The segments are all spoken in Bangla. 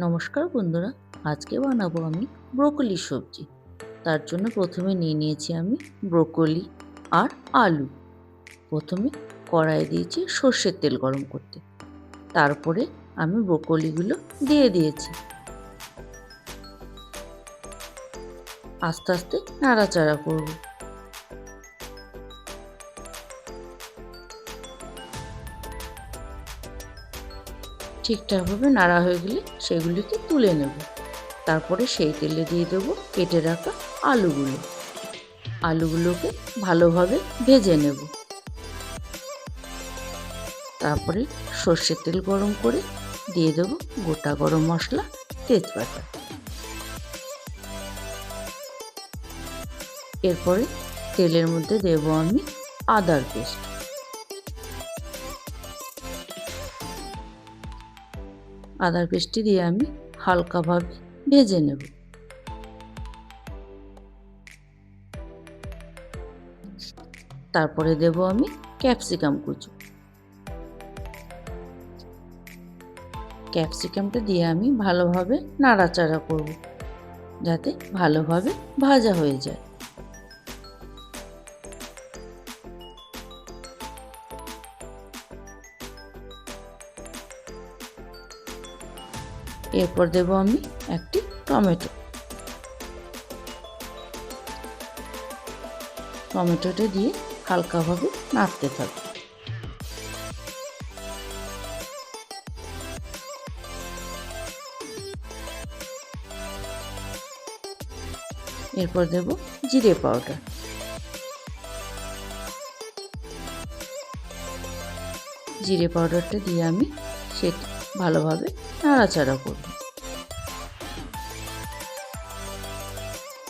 নমস্কার বন্ধুরা, আজকে বানাবো আমি ব্রোকলি সবজি। তার জন্য প্রথমে নিয়ে নিয়েছি আমি ব্রোকলি আর আলু। প্রথমে কড়াইয়ে দিয়েছি সর্ষের তেল গরম করতে, তারপরে আমি ব্রোকলিগুলো দিয়ে দিয়েছি। আস্তে আস্তে নাড়াচাড়া করব। ঠিকঠাকভাবে নাড়া হয়ে গেলে সেগুলিকে তুলে নেব। তারপরে সেই তেলে দিয়ে দেবো কেটে রাখা আলুগুলো। আলুগুলোকে ভালোভাবে ভেজে নেব। তারপরে সর্ষের তেল গরম করে দিয়ে দেব গোটা গরম মশলা, তেজপাতা। এরপরে তেলের মধ্যে দেব আমি আদার পেস্ট। আদার পেস্টটি দিয়ে আমি হালকাভাবে ভেজে নেব। তারপরে দেব আমি ক্যাপসিকাম কুচি। ক্যাপসিকামটা দিয়ে আমি ভালোভাবে নাড়াচাড়া করব, যাতে ভালোভাবে ভাজা হয়ে যায়। এরপর দেব আমি একটি টমেটো। টমেটোটা দিয়ে হালকাভাবে নাড়তে থাকবো। এরপর দেব জিরে পাউডার। জিরে পাউডারটা দিয়ে আমি সেটা ভালোভাবে নাড়াচাড়া করব।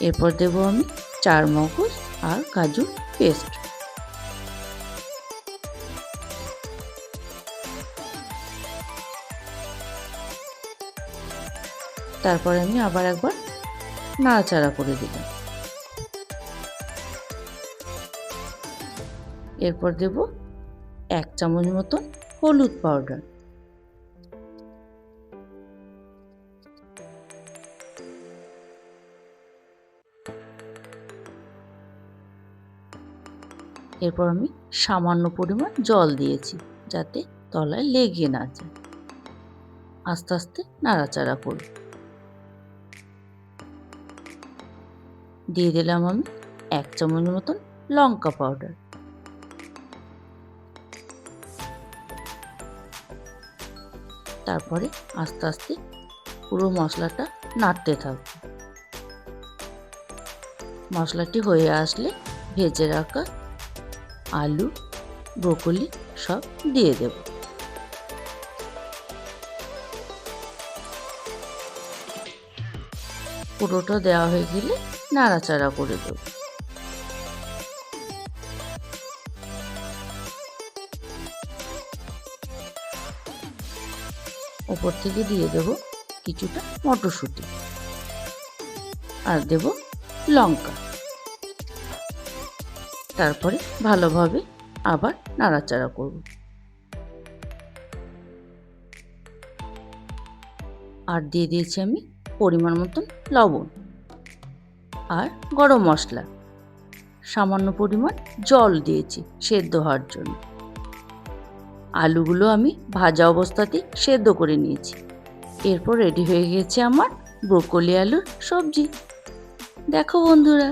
এরপর দেব আমি চারমগজ আর কাজুর পেস্ট। তারপর আমি আবার একবার নাড়াচাড়া করে দিলাম। এরপর দেব 1 চামচ মতন হলুদ পাউডার। এরপর আমি সামান্য পরিমাণ জল দিয়েছি, যাতে তলায় লেগে না যায়। আস্তে আস্তে নাড়াচাড়া করব। দিয়ে দিলাম আমি 1 চামচ মতন লঙ্কা পাউডার। তারপরে আস্তে আস্তে পুরো মশলাটা নাড়তে থাকব। মশলাটি হয়ে আসলে ভেজে রাখা আলু, ব্রোকলি সব দিয়ে দেব। পুরোটা দেওয়া হয়ে গেলে নাড়াচাড়া করে দেব। ওপর থেকে দিয়ে দেব কিছুটা মটরশুঁটি আর দেব লঙ্কা। তারপরে ভালোভাবে আবার নাড়াচাড়া করব। আর দিয়ে দিয়েছি আমি পরিমাণ মতন লবণ আর গরম মশলা। সামান্য পরিমাণ জল দিয়েছি সেদ্ধ হওয়ার জন্য। আলুগুলো আমি ভাজা অবস্থাতেই সেদ্ধ করে নিয়েছি। এরপর রেডি হয়ে গেছে আমার ব্রোকলি আলুর সবজি। দেখো বন্ধুরা।